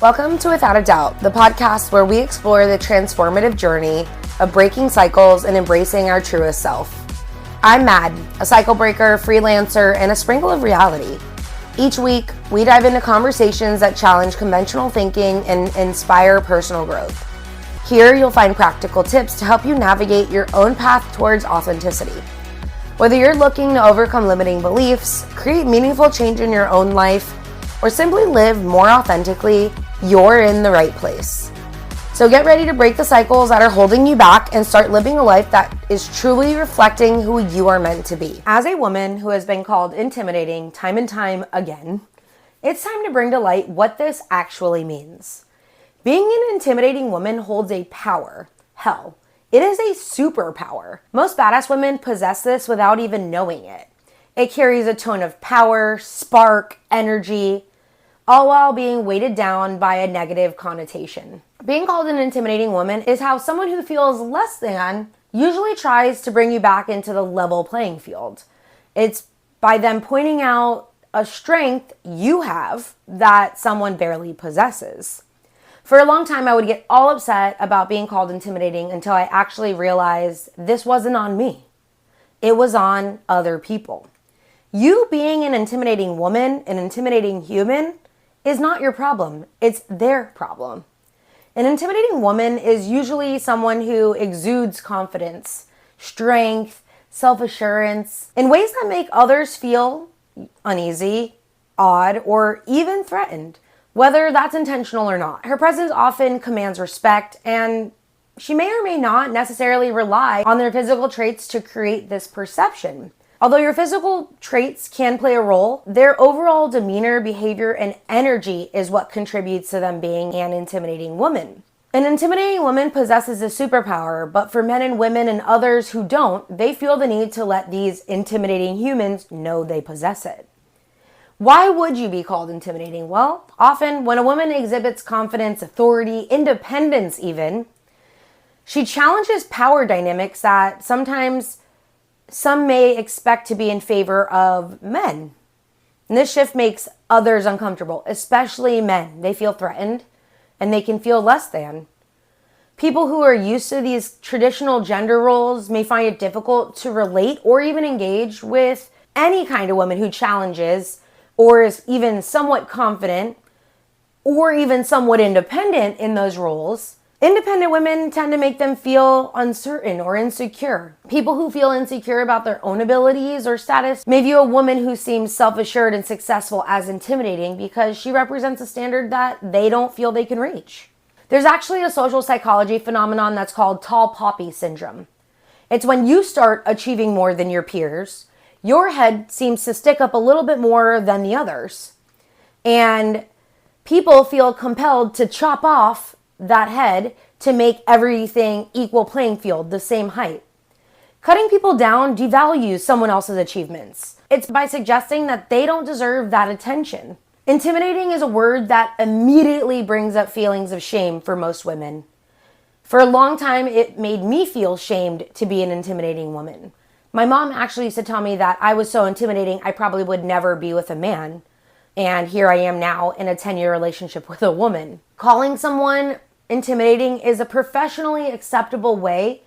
Welcome to Without a Doubt, the podcast where we explore the transformative journey of breaking cycles and embracing our truest self. I'm Mad, a cycle breaker, freelancer, and a sprinkle of reality. Each week, we dive into conversations that challenge conventional thinking and inspire personal growth. Here, you'll find practical tips to help you navigate your own path towards authenticity. Whether you're looking to overcome limiting beliefs, create meaningful change in your own life, or simply live more authentically, you're in the right place. So get ready to break the cycles that are holding you back and start living a life that is truly reflecting who you are meant to be. As a woman who has been called intimidating time and time again, it's time to bring to light what this actually means. Being an intimidating woman holds a power. Hell, it is a superpower. Most badass women possess this without even knowing it. It carries a tone of power, spark, energy, all while being weighted down by a negative connotation. Being called an intimidating woman is how someone who feels less than usually tries to bring you back into the level playing field. It's by them pointing out a strength you have that someone barely possesses. For a long time, I would get all upset about being called intimidating until I actually realized this wasn't on me. It was on other people. You being an intimidating woman, an intimidating human, is not your problem. It's their problem. An intimidating woman is usually someone who exudes confidence, strength, self-assurance in ways that make others feel uneasy, odd, or even threatened, whether that's intentional or not. Her presence often commands respect, and she may or may not necessarily rely on their physical traits to create this perception. Although your physical traits can play a role, their overall demeanor, behavior, and energy is what contributes to them being an intimidating woman. An intimidating woman possesses a superpower, but for men and women and others who don't, they feel the need to let these intimidating humans know they possess it. Why would you be called intimidating? Well, often when a woman exhibits confidence, authority, independence even, she challenges power dynamics that sometimes some may expect to be in favor of men. And this shift makes others uncomfortable, especially men. They feel threatened and they can feel less than. People who are used to these traditional gender roles may find it difficult to relate or even engage with any kind of woman who challenges or is even somewhat confident or even somewhat independent in those roles. Independent women tend to make them feel uncertain or insecure. People who feel insecure about their own abilities or status may view a woman who seems self-assured and successful as intimidating because she represents a standard that they don't feel they can reach. There's actually a social psychology phenomenon that's called tall poppy syndrome. It's when you start achieving more than your peers, your head seems to stick up a little bit more than the others. And people feel compelled to chop off that head to make everything equal playing field, the same height. Cutting people down devalues someone else's achievements. It's by suggesting that they don't deserve that attention. Intimidating is a word that immediately brings up feelings of shame for most women. For a long time, it made me feel shamed to be an intimidating woman. My mom actually used to tell me that I was so intimidating I probably would never be with a man. And here I am now in a 10-year relationship with a woman. Calling someone intimidating is a professionally acceptable way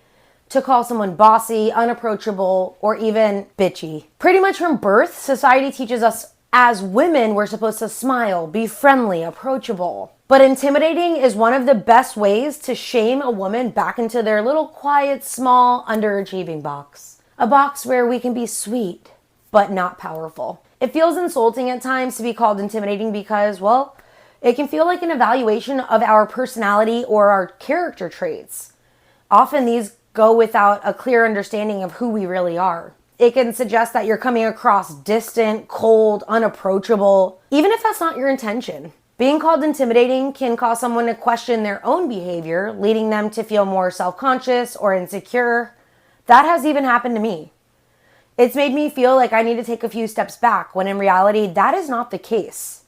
to call someone bossy, unapproachable, or even bitchy. Pretty much from birth, society teaches us as women we're supposed to smile, be friendly, approachable. But intimidating is one of the best ways to shame a woman back into their little quiet, small, underachieving box. A box where we can be sweet, but not powerful. It feels insulting at times to be called intimidating because, well, it can feel like an evaluation of our personality or our character traits. Often these go without a clear understanding of who we really are. It can suggest that you're coming across distant, cold, unapproachable, even if that's not your intention. Being called intimidating can cause someone to question their own behavior, leading them to feel more self-conscious or insecure. That has even happened to me. It's made me feel like I need to take a few steps back, when in reality, that is not the case.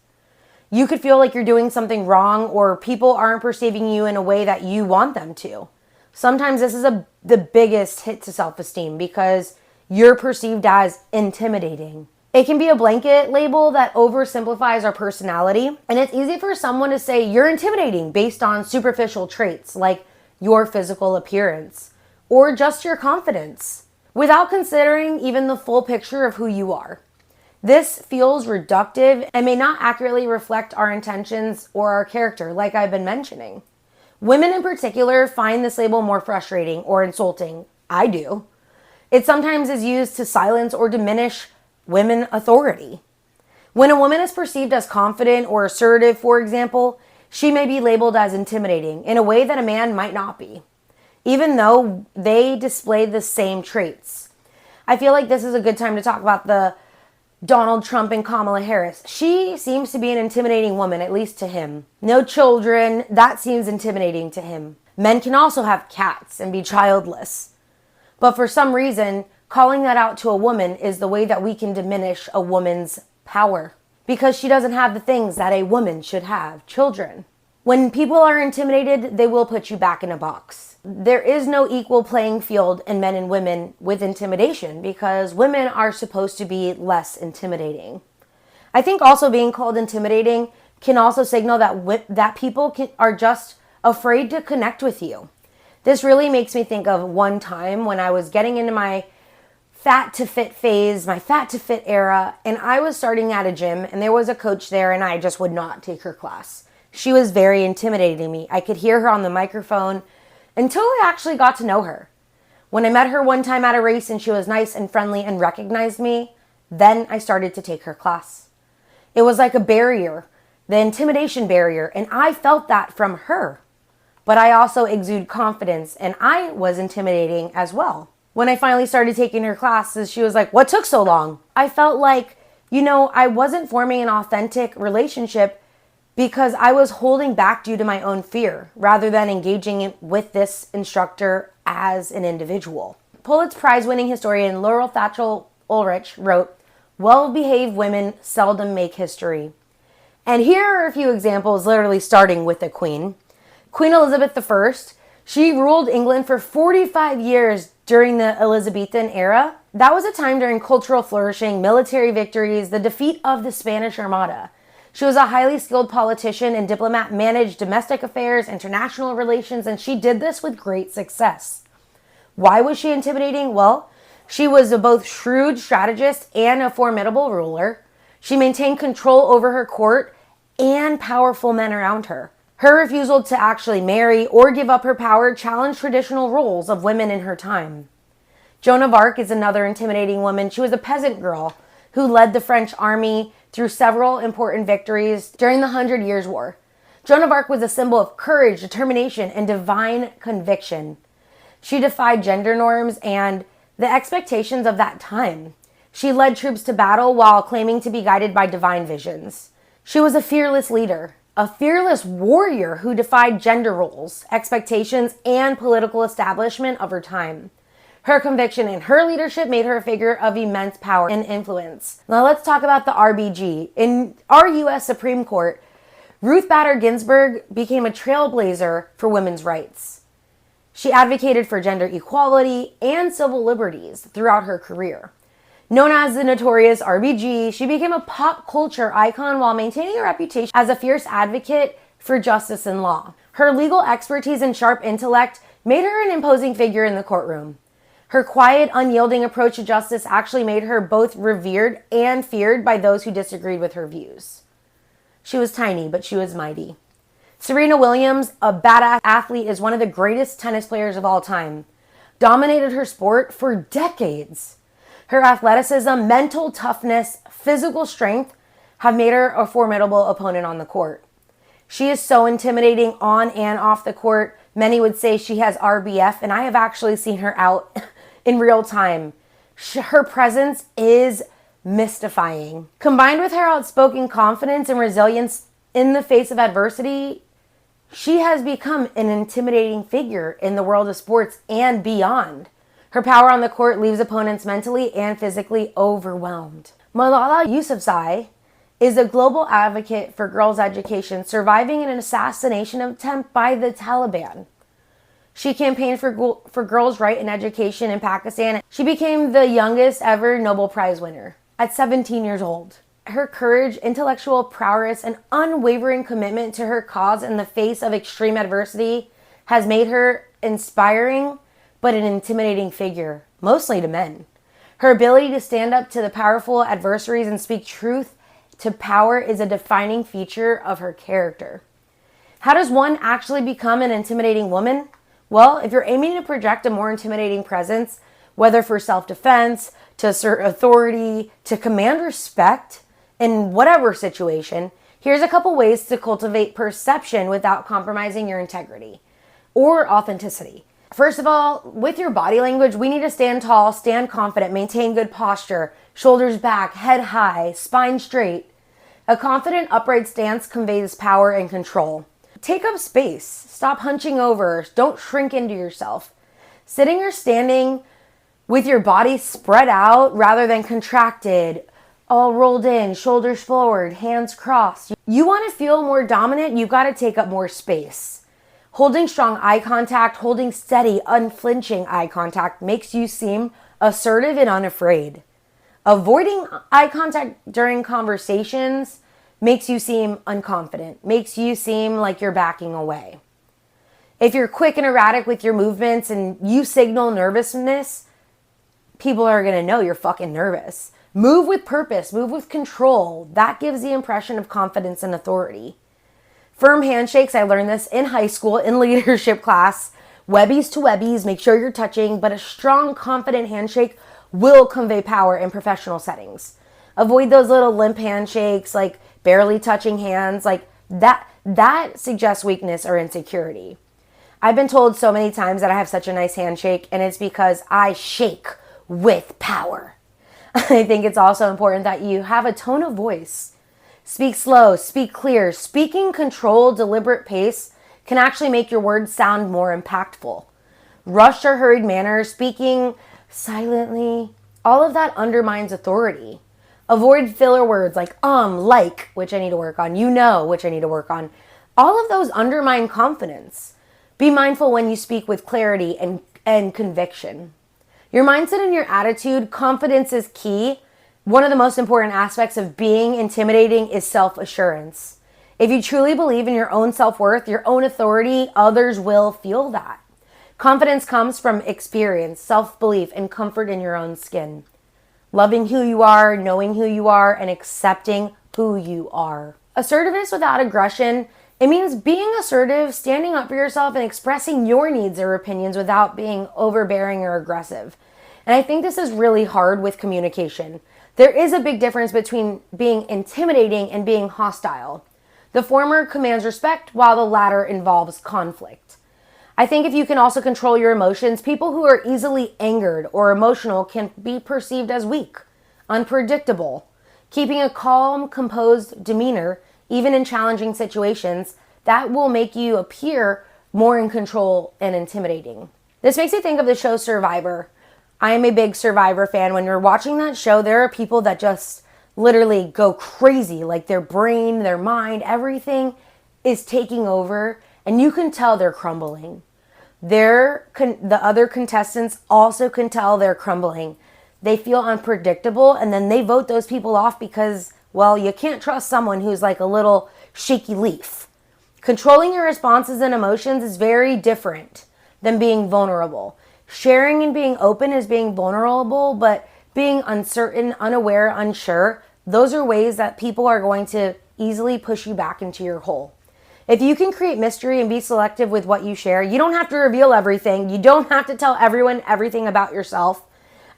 You could feel like you're doing something wrong or people aren't perceiving you in a way that you want them to. Sometimes this is the biggest hit to self-esteem because you're perceived as intimidating. It can be a blanket label that oversimplifies our personality, and it's easy for someone to say you're intimidating based on superficial traits like your physical appearance or just your confidence, without considering even the full picture of who you are. This feels reductive and may not accurately reflect our intentions or our character, like I've been mentioning. Women in particular find this label more frustrating or insulting. I do. It sometimes is used to silence or diminish women authority. When a woman is perceived as confident or assertive, for example, she may be labeled as intimidating in a way that a man might not be, even though they display the same traits. I feel like this is a good time to talk about the Donald Trump and Kamala Harris. She seems to be an intimidating woman, at least to him. No children, that seems intimidating to him. Men can also have cats and be childless. But for some reason, calling that out to a woman is the way that we can diminish a woman's power, because she doesn't have the things that a woman should have, children. When people are intimidated, they will put you back in a box. There is no equal playing field in men and women with intimidation, because women are supposed to be less intimidating. I think also being called intimidating can also signal that people are just afraid to connect with you. This really makes me think of one time when I was getting into my fat to fit phase, my fat to fit era, and I was starting at a gym and there was a coach there and I just would not take her class. She was very intimidating to me. I could hear her on the microphone until I actually got to know her. When I met her one time at a race and she was nice and friendly and recognized me, then I started to take her class. It was like a barrier, the intimidation barrier, and I felt that from her. But I also exude confidence and I was intimidating as well. When I finally started taking her classes, she was like, "What took so long?" I felt like, I wasn't forming an authentic relationship because I was holding back due to my own fear rather than engaging with this instructor as an individual. Pulitzer Prize-winning historian Laurel Thatcher Ulrich wrote, "Well-behaved women seldom make history." And here are a few examples, literally starting with the Queen. Queen Elizabeth I, she ruled England for 45 years during the Elizabethan era. That was a time during cultural flourishing, military victories, the defeat of the Spanish Armada. She was a highly skilled politician and diplomat, managed domestic affairs, international relations, and she did this with great success. Why was she intimidating? Well, she was a both shrewd strategist and a formidable ruler. She maintained control over her court and powerful men around her. Her refusal to actually marry or give up her power challenged traditional roles of women in her time. Joan of Arc is another intimidating woman. She was a peasant girl who led the French army through several important victories during the 100 Years' War. Joan of Arc was a symbol of courage, determination, and divine conviction. She defied gender norms and the expectations of that time. She led troops to battle while claiming to be guided by divine visions. She was a fearless leader, a fearless warrior who defied gender roles, expectations, and political establishment of her time. Her conviction and her leadership made her a figure of immense power and influence. Now let's talk about the RBG. In our U.S. Supreme Court, Ruth Bader Ginsburg became a trailblazer for women's rights. She advocated for gender equality and civil liberties throughout her career. Known as the notorious RBG, she became a pop culture icon while maintaining a reputation as a fierce advocate for justice and law. Her legal expertise and sharp intellect made her an imposing figure in the courtroom. Her quiet, unyielding approach to justice actually made her both revered and feared by those who disagreed with her views. She was tiny, but she was mighty. Serena Williams, a badass athlete, is one of the greatest tennis players of all time. Dominated her sport for decades. Her athleticism, mental toughness, physical strength have made her a formidable opponent on the court. She is so intimidating on and off the court. Many would say she has RBF, and I have actually seen her out in real time. Her presence is mystifying. Combined with her outspoken confidence and resilience in the face of adversity, she has become an intimidating figure in the world of sports and beyond. Her power on the court leaves opponents mentally and physically overwhelmed. Malala Yousafzai is a global advocate for girls' education, surviving an assassination attempt by the Taliban. She campaigned for girls' right in education in Pakistan. She became the youngest ever Nobel Prize winner. at 17 years old. Her courage, intellectual prowess, and unwavering commitment to her cause in the face of extreme adversity has made her inspiring but an intimidating figure, mostly to men. Her ability to stand up to the powerful adversaries and speak truth to power is a defining feature of her character. How does one actually become an intimidating woman? Well, if you're aiming to project a more intimidating presence, whether for self-defense, to assert authority, to command respect in whatever situation, here's a couple ways to cultivate perception without compromising your integrity or authenticity. First of all, with your body language, we need to stand tall, stand confident, maintain good posture, shoulders back, head high, spine straight. A confident, upright stance conveys power and control. Take up space. Stop hunching over. Don't shrink into yourself. Sitting or standing with your body spread out rather than contracted, all rolled in, shoulders forward, hands crossed. You want to feel more dominant, you've got to take up more space. Holding strong eye contact, holding steady, unflinching eye contact makes you seem assertive and unafraid. Avoiding eye contact during conversations makes you seem unconfident, makes you seem like you're backing away. If you're quick and erratic with your movements and you signal nervousness, people are going to know you're fucking nervous. Move with purpose, move with control. That gives the impression of confidence and authority. Firm handshakes, I learned this in high school, in leadership class. Webbies to webbies, make sure you're touching, but a strong, confident handshake will convey power in professional settings. Avoid those little limp handshakes, like barely touching hands, like that suggests weakness or insecurity. I've been told so many times that I have such a nice handshake, and it's because I shake with power. I think it's also important that you have a tone of voice. Speak slow, speak clear. Speaking controlled, deliberate pace can actually make your words sound more impactful. Rushed or hurried manner, speaking silently, all of that undermines authority. Avoid filler words like like, which I need to work on, you know, which I need to work on. All of those undermine confidence. Be mindful when you speak with clarity and conviction. Your mindset and your attitude, confidence is key. One of the most important aspects of being intimidating is self-assurance. If you truly believe in your own self-worth, your own authority, others will feel that. Confidence comes from experience, self-belief, and comfort in your own skin. Loving who you are, knowing who you are, and accepting who you are. Assertiveness without aggression, it means being assertive, standing up for yourself, and expressing your needs or opinions without being overbearing or aggressive. And I think this is really hard with communication. There is a big difference between being intimidating and being hostile. The former commands respect, while the latter involves conflict. I think if you can also control your emotions, people who are easily angered or emotional can be perceived as weak, unpredictable. Keeping a calm, composed demeanor, even in challenging situations, that will make you appear more in control and intimidating. This makes me think of the show Survivor. I am a big Survivor fan. When you're watching that show, there are people that just literally go crazy, like their brain, their mind, everything is taking over, and you can tell they're crumbling. The other contestants also can tell they're crumbling. They feel unpredictable, and then they vote those people off because, well, you can't trust someone who's like a little shaky leaf. Controlling your responses and emotions is very different than being vulnerable. Sharing and being open is being vulnerable, but being uncertain, unaware, unsure, those are ways that people are going to easily push you back into your hole. If you can create mystery and be selective with what you share, you don't have to reveal everything. You don't have to tell everyone everything about yourself.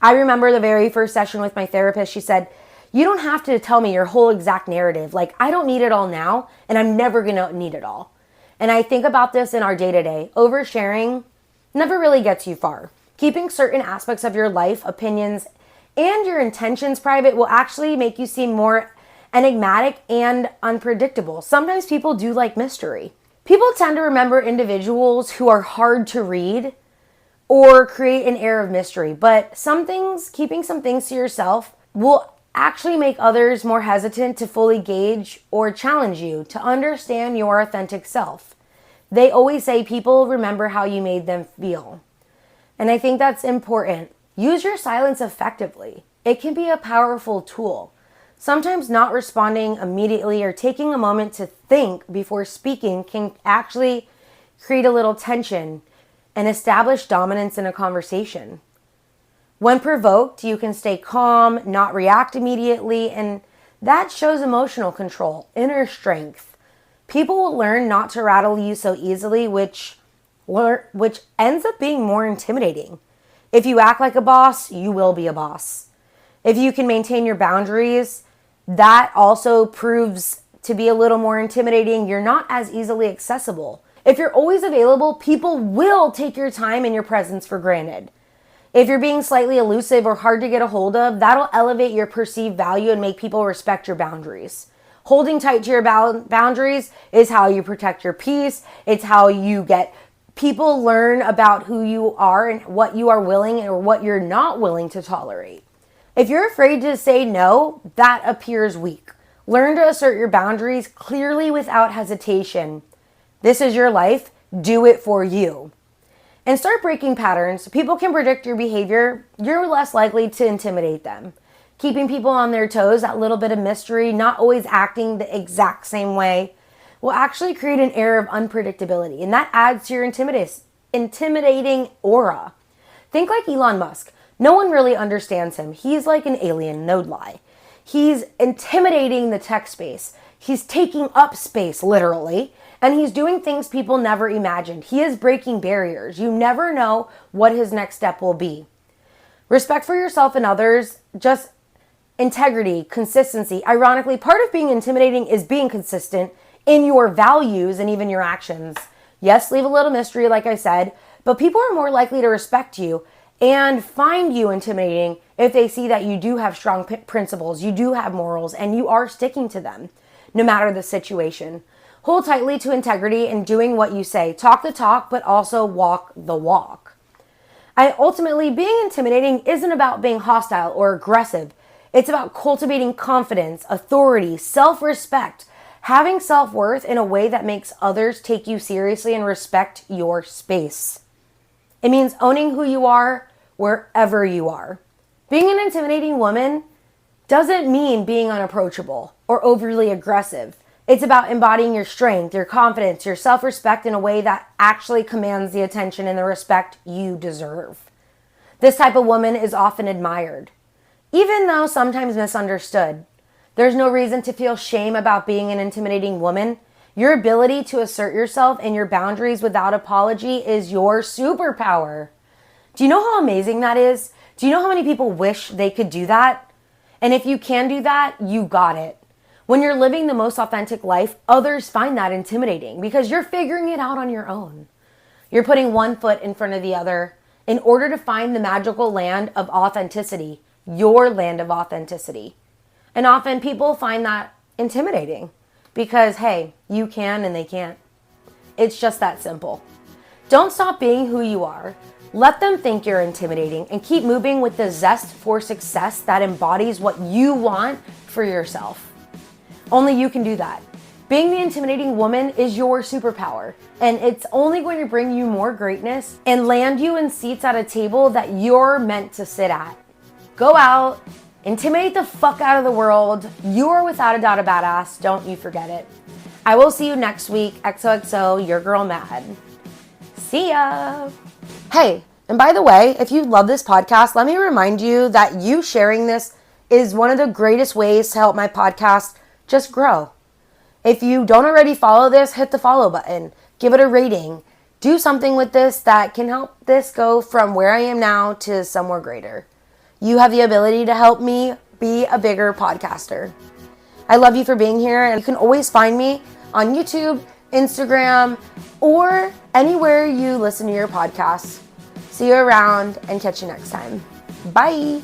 I remember the very first session with my therapist, she said, you don't have to tell me your whole exact narrative. Like, I don't need it all now, and I'm never going to need it all. And I think about this in our day-to-day. Oversharing never really gets you far. Keeping certain aspects of your life, opinions, and your intentions private will actually make you seem more enigmatic and unpredictable. Sometimes people do like mystery. People tend to remember individuals who are hard to read or create an air of mystery, but keeping some things to yourself will actually make others more hesitant to fully gauge or challenge you to understand your authentic self. They always say people remember how you made them feel. And I think that's important. Use your silence effectively. it can be a powerful tool. Sometimes not responding immediately or taking a moment to think before speaking can actually create a little tension and establish dominance in a conversation. When provoked, you can stay calm, not react immediately, and that shows emotional control, inner strength. People will learn not to rattle you so easily, which ends up being more intimidating. If you act like a boss, you will be a boss. If you can maintain your boundaries, that also proves to be a little more intimidating. You're not as easily accessible. If you're always available, people will take your time and your presence for granted. If you're being slightly elusive or hard to get a hold of, that'll elevate your perceived value and make people respect your boundaries. Holding tight to your boundaries is how you protect your peace. It's how you get people learn about who you are and what you are willing or what you're not willing to tolerate. If you're afraid to say no, that appears weak. Learn to assert your boundaries clearly without hesitation. This is your life. Do it for you. And start breaking patterns. People can predict your behavior. You're less likely to intimidate them. Keeping people on their toes, that little bit of mystery, not always acting the exact same way, will actually create an air of unpredictability. And that adds to your intimidating aura. Think like Elon Musk. No one really understands him. He's like an alien, no lie. He's intimidating the tech space. He's taking up space, literally. And he's doing things people never imagined. He is breaking barriers. You never know what his next step will be. Respect for yourself and others, just integrity, consistency. Ironically, part of being intimidating is being consistent in your values and even your actions. Yes, leave a little mystery, like I said, but people are more likely to respect you and find you intimidating if they see that you do have strong principles, you do have morals, and you are sticking to them, no matter the situation. Hold tightly to integrity and doing what you say. Talk the talk, but also walk the walk. Ultimately, being intimidating isn't about being hostile or aggressive. It's about cultivating confidence, authority, self-respect, having self-worth in a way that makes others take you seriously and respect your space. It means owning who you are wherever you are. Being an intimidating woman doesn't mean being unapproachable or overly aggressive. It's about embodying your strength, your confidence, your self-respect in a way that actually commands the attention and the respect you deserve. This type of woman is often admired, even though sometimes misunderstood. There's no reason to feel shame about being an intimidating woman. Your ability to assert yourself and your boundaries without apology is your superpower. Do you know how amazing that is? Do you know how many people wish they could do that? And if you can do that, you got it. When you're living the most authentic life, others find that intimidating because you're figuring it out on your own. You're putting one foot in front of the other in order to find the magical land of authenticity, your land of authenticity. And often people find that intimidating because, hey, you can and they can't. It's just that simple. Don't stop being who you are. Let them think you're intimidating and keep moving with the zest for success that embodies what you want for yourself. Only you can do that. Being the intimidating woman is your superpower, and it's only going to bring you more greatness and land you in seats at a table that you're meant to sit at. Go out, intimidate the fuck out of the world. You are without a doubt a badass. Don't you forget it. I will see you next week. XOXO, your girl Mad. See ya. Hey, and by the way, if you love this podcast, let me remind you that you sharing this is one of the greatest ways to help my podcast just grow. If you don't already follow this, hit the follow button. Give it a rating. Do something with this that can help this go from where I am now to somewhere greater. You have the ability to help me be a bigger podcaster. I love you for being here, and you can always find me on YouTube, Instagram, or anywhere you listen to your podcasts. See you around and catch you next time. Bye.